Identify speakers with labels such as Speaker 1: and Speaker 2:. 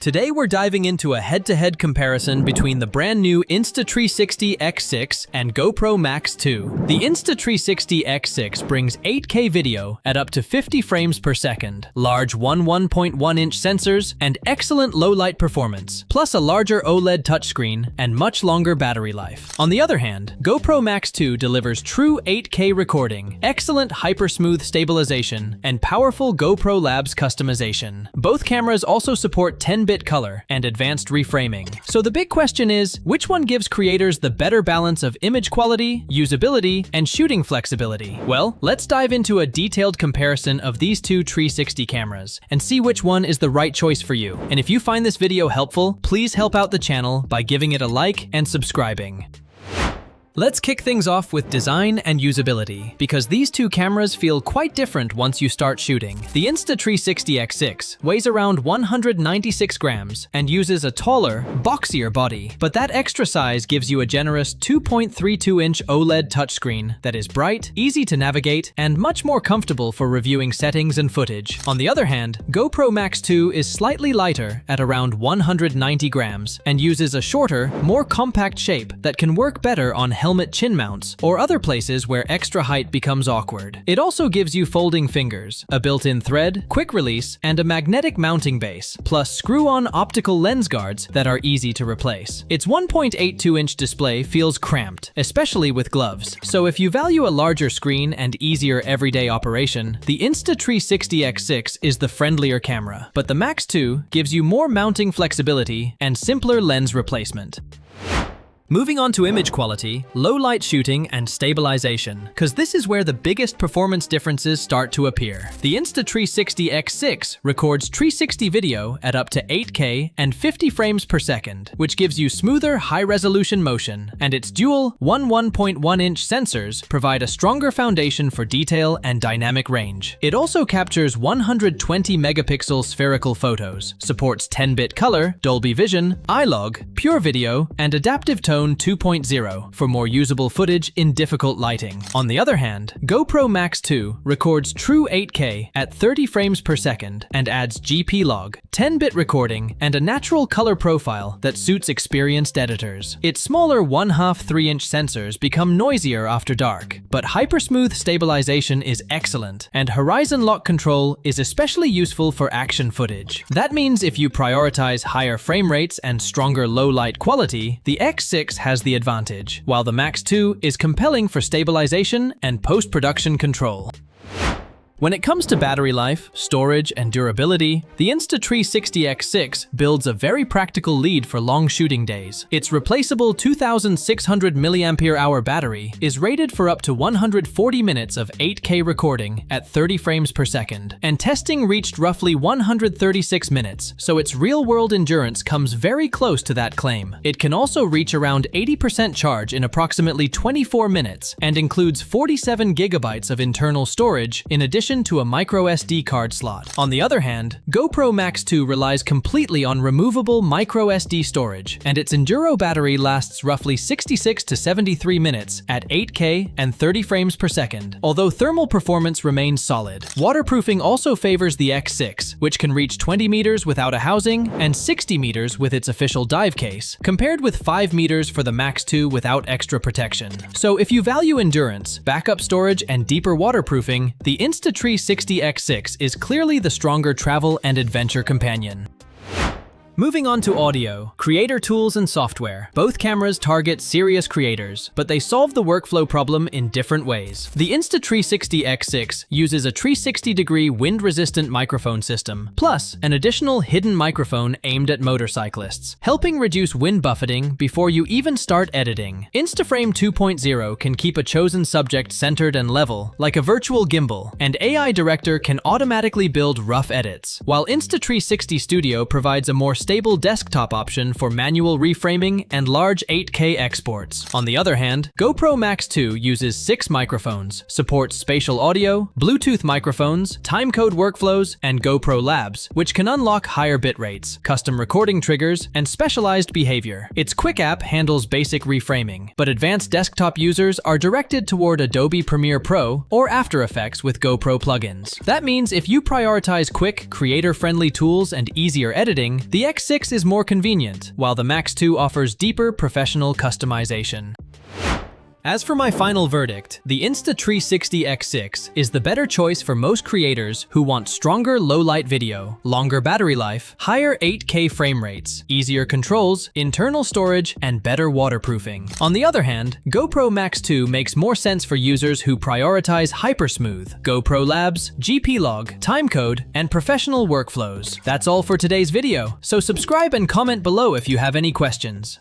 Speaker 1: Today we're diving into a head-to-head comparison between the brand new Insta360 X6 and GoPro Max 2. The Insta360 X6 brings 8K video at up to 50 frames per second, large 1.1-inch sensors, and excellent low-light performance, plus a larger OLED touchscreen and much longer battery life. On the other hand, GoPro Max 2 delivers true 8K recording, excellent hyper-smooth stabilization, and powerful GoPro Labs customization. Both cameras also support 10-bit color and advanced reframing. So the big question is, which one gives creators the better balance of image quality, usability, and shooting flexibility? Well, let's dive into a detailed comparison of these two 360 cameras and see which one is the right choice for you. And if you find this video helpful, please help out the channel by giving it a like and subscribing. Let's kick things off with design and usability, because these two cameras feel quite different once you start shooting. The Insta360 X6 weighs around 196 grams and uses a taller, boxier body, but that extra size gives you a generous 2.32-inch OLED touchscreen that is bright, easy to navigate, and much more comfortable for reviewing settings and footage. On the other hand, GoPro Max 2 is slightly lighter at around 190 grams and uses a shorter, more compact shape that can work better on helmet chin mounts or other places where extra height becomes awkward. It also gives you folding fingers, a built-in thread, quick release, and a magnetic mounting base, plus screw-on optical lens guards that are easy to replace. Its 1.82-inch display feels cramped, especially with gloves. So if you value a larger screen and easier everyday operation, the Insta360 X6 is the friendlier camera, but the Max 2 gives you more mounting flexibility and simpler lens replacement. Moving on to image quality, low light shooting, and stabilization, because this is where the biggest performance differences start to appear. The Insta360 X6 records 360 video at up to 8K and 50 frames per second, which gives you smoother, high-resolution motion, and its dual 1.1-inch sensors provide a stronger foundation for detail and dynamic range. It also captures 120-megapixel spherical photos, supports 10-bit color, Dolby Vision, iLog, Pure Video, and Adaptive Tone 2.0 for more usable footage in difficult lighting. On the other hand, GoPro Max 2 records true 8K at 30 frames per second and adds GP log, 10-bit recording, and a natural color profile that suits experienced editors. Its smaller 1/2-3-inch sensors become noisier after dark, but hypersmooth stabilization is excellent, and horizon lock control is especially useful for action footage. That means if you prioritize higher frame rates and stronger low light quality, the X6 has the advantage, while the Max 2 is compelling for stabilization and post-production control. When it comes to battery life, storage, and durability, the Insta360 X6 builds a very practical lead for long shooting days. Its replaceable 2,600 mAh battery is rated for up to 140 minutes of 8K recording at 30 frames per second, and testing reached roughly 136 minutes, so its real-world endurance comes very close to that claim. It can also reach around 80% charge in approximately 24 minutes, and includes 47 gigabytes of internal storage in addition to a micro SD card slot. On the other hand, GoPro Max 2 relies completely on removable micro SD storage, and its Enduro battery lasts roughly 66 to 73 minutes at 8K and 30 frames per second, although thermal performance remains solid. Waterproofing also favors the X6, which can reach 20 meters without a housing and 60 meters with its official dive case, compared with 5 meters for the Max 2 without extra protection. So if you value endurance, backup storage, and deeper waterproofing, the Insta360 X6 is clearly the stronger travel and adventure companion. Moving on to audio, creator tools, and software. Both cameras target serious creators, but they solve the workflow problem in different ways. The Insta360 X6 uses a 360-degree wind-resistant microphone system, plus an additional hidden microphone aimed at motorcyclists, helping reduce wind buffeting before you even start editing. Instaframe 2.0 can keep a chosen subject centered and level, like a virtual gimbal, and AI Director can automatically build rough edits, while Insta360 Studio provides a more stable desktop option for manual reframing and large 8K exports. On the other hand, GoPro Max 2 uses 6 microphones, supports spatial audio, Bluetooth microphones, timecode workflows, and GoPro Labs, which can unlock higher bit rates, custom recording triggers, and specialized behavior. Its Quick app handles basic reframing, but advanced desktop users are directed toward Adobe Premiere Pro or After Effects with GoPro plugins. That means if you prioritize quick, creator-friendly tools and easier editing, the X6 is more convenient, while the Max 2 offers deeper professional customization. As for my final verdict, the Insta360 X6 is the better choice for most creators who want stronger low-light video, longer battery life, higher 8K frame rates, easier controls, internal storage, and better waterproofing. On the other hand, GoPro Max 2 makes more sense for users who prioritize hypersmooth, GoPro Labs, GP log, timecode, and professional workflows. That's all for today's video, so subscribe and comment below if you have any questions.